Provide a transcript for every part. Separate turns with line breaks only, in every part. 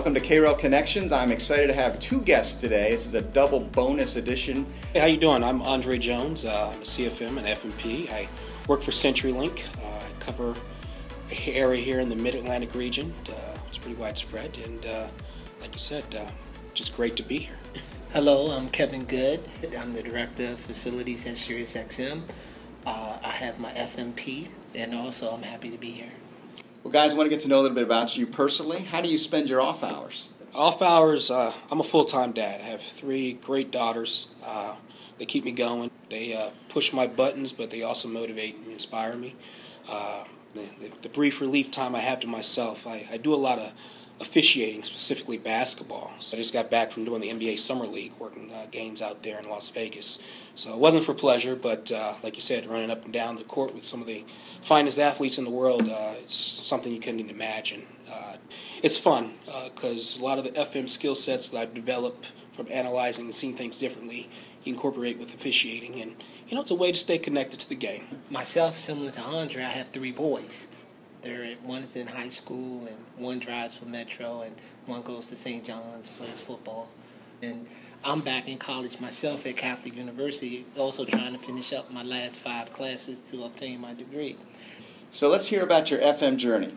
welcome to Kayrell Connections. I'm excited to have two guests today. This is a double bonus edition.
Hey, how you doing? I'm André Jones. I'm a CFM and FMP. I work for CenturyLink. I cover an area here in the Mid-Atlantic region. It's pretty widespread, and like you said, just great to be here.
Hello, I'm Kevin Goode. I'm the Director of Facilities at SiriusXM. I have my FMP, and also I'm happy to be here.
Well, guys, I want to get to know a little bit about you personally. How do you spend your off hours?
Off hours, I'm a full-time dad. I have three great daughters. They keep me going. They push my buttons, but they also motivate and inspire me. The brief relief time I have to myself, I do a lot of officiating, specifically basketball. So I just got back from doing the NBA Summer League, working games out there in Las Vegas. So it wasn't for pleasure, but like you said, running up and down the court with some of the finest athletes in the world, it's something you couldn't even imagine. It's fun because a lot of the FM skill sets that I've developed from analyzing and seeing things differently, you incorporate with officiating, and it's a way to stay connected to the game.
Myself, similar to Andre, I have three boys. One is in high school, and one drives for Metro, and one goes to St. John's, plays football. And I'm back in college myself at Catholic University, also trying to finish up my last 5 classes to obtain my degree.
So let's hear about your FM journey.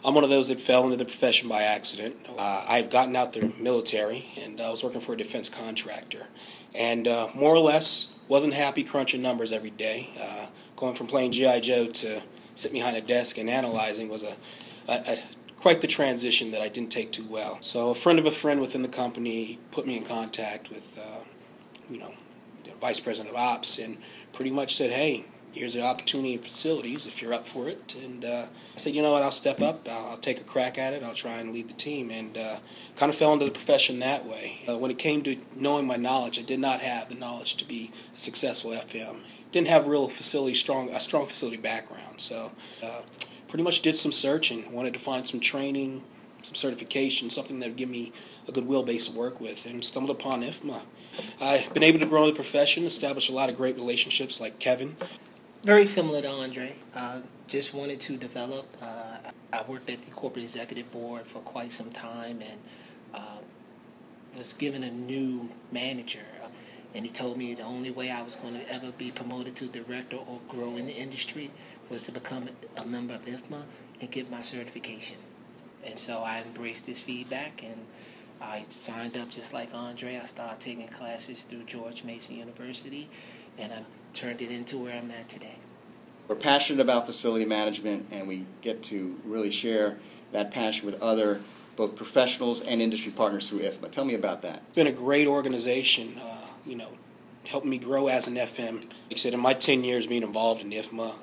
I'm one of those that fell into the profession by accident. I've gotten out the military, and I was working for a defense contractor. And more or less, wasn't happy crunching numbers every day. Going from playing G.I. Joe to sitting behind a desk and analyzing was quite the transition that I didn't take too well. So a friend of a friend within the company put me in contact with, the vice president of ops, and pretty much said, "Hey, here's an opportunity in facilities if you're up for it." And I said, "You know what? I'll step up. I'll take a crack at it. I'll try and lead the team." And kind of fell into the profession that way. When it came to knowing my knowledge, I did not have the knowledge to be a successful FM. Didn't have a strong facility background, so pretty much did some searching. Wanted to find some training, some certification, something that would give me a goodwill base to work with, and stumbled upon IFMA. I've been able to grow in the profession, establish a lot of great relationships like Kevin.
Very similar to Andre. Just wanted to develop. I worked at the corporate executive board for quite some time, and was given a new manager. And he told me the only way I was going to ever be promoted to director or grow in the industry was to become a member of IFMA and get my certification. And so I embraced this feedback, and I signed up just like Andre. I started taking classes through George Mason University, and I turned it into where I'm at today.
We're passionate about facility management, and we get to really share that passion with other both professionals and industry partners through IFMA. Tell me about that.
It's been a great organization, helped me grow as an FM. Like I said, in my 10 years being involved in IFMA,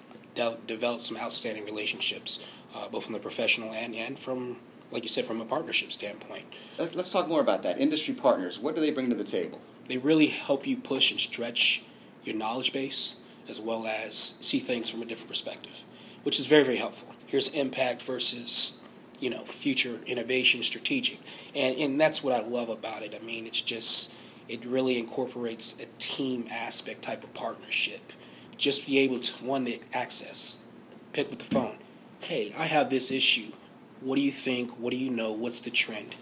developed some outstanding relationships, both from the professional and from, like you said, from a partnership standpoint.
Let's talk more about that. Industry partners, what do they bring to the table?
They really help you push and stretch your knowledge base, as well as see things from a different perspective, which is very, very helpful. Here's impact versus future innovation, strategic. And that's what I love about it. I mean, it really incorporates a team aspect type of partnership. Just be able to, the access, pick up the phone. Hey, I have this issue. What do you think? What do you know? What's the trend?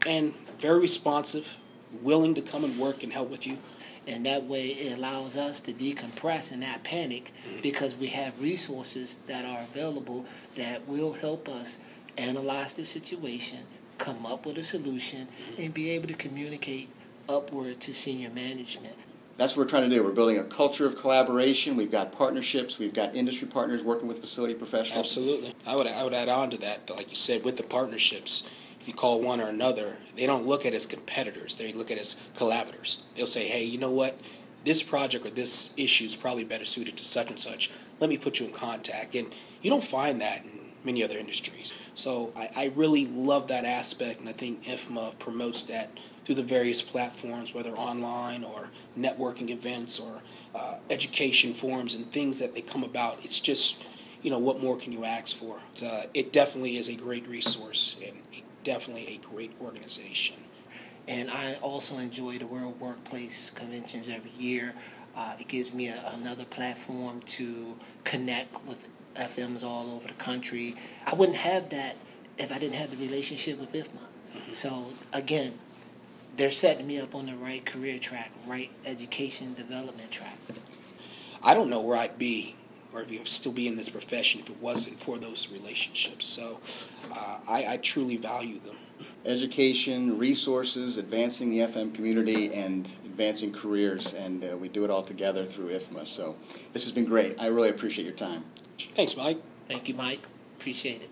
And very responsive, willing to come and work and help with you.
And that way it allows us to decompress and not panic, because we have resources that are available that will help us analyze the situation, come up with a solution, and be able to communicate upward to senior management.
That's what we're trying to do. We're building a culture of collaboration. We've got partnerships. We've got industry partners working with facility professionals.
Absolutely. I would add on to that, like you said, with the partnerships, if you call one or another, they don't look at it as competitors. They look at it as collaborators. They'll say, hey, you know what? This project or this issue is probably better suited to such and such. Let me put you in contact. And you don't find that in many other industries. So I really love that aspect, and I think IFMA promotes that through the various platforms, whether online or networking events or education forums and things that they come about. It's just, what more can you ask for? It definitely is a great resource and definitely a great organization.
And I also enjoy the World Workplace Conventions every year. It gives me another platform to connect with FMs all over the country. I wouldn't have that if I didn't have the relationship with IFMA. So again, they're setting me up on the right career track, right education development track.
I don't know where I'd be, or if you'd still be in this profession, if it wasn't for those relationships. So I truly value them.
Education, resources, advancing the FM community, and advancing careers, and we do it all together through IFMA. So this has been great. I really appreciate your time.
Thanks, Mike.
Thank you, Mike. Appreciate it.